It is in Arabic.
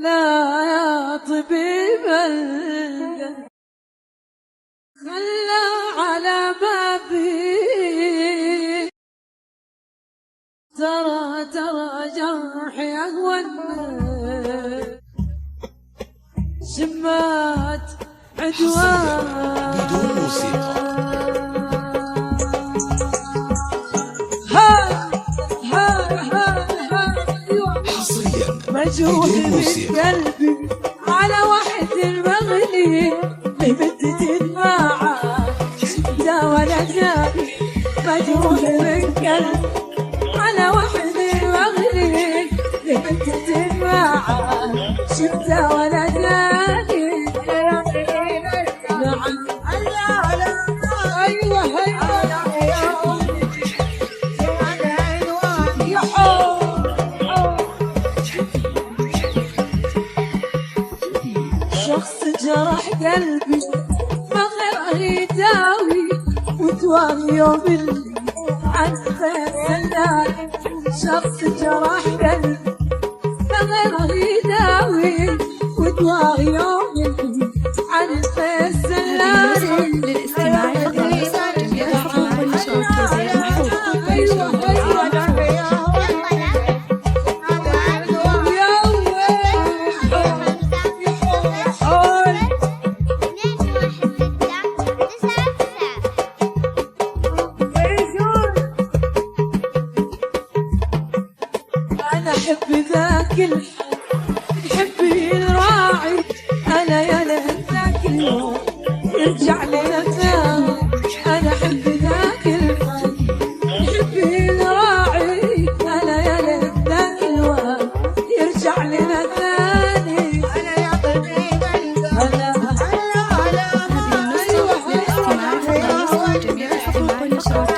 لا يا طبيب القلب خلى على بابي، ترى جرحي أهون شمات عدوان بدون موسيقى. مجروح من قلبي على واحد المغلي لمدة الماعة لا ولا جاني. مجروح من قلبي على واحد المغلي لمدة الماعة شفته ولا جاني. نعم ايوه شخص جرح قلبي ما غيره يداوي وتواري يوم اللي عن سلالي. شخص جرح قلبي ما غيره يداوي وتواري يوم اللي عن سلالي. للاستماع إلى جميع الحقوق والنشرات وزير محفوظ. أنا أحب ذاك الحب يحبني الراعي. أنا يا ذاك اليوم يرجع لنا ثاني. أنا أحب ذاك الحب يحبني الراعي. أنا يا ذاك اليوم يرجع لنا ثاني. أنا يا طبيب هذه النسخة للاستماع إلى جميع الحقوق والنشرات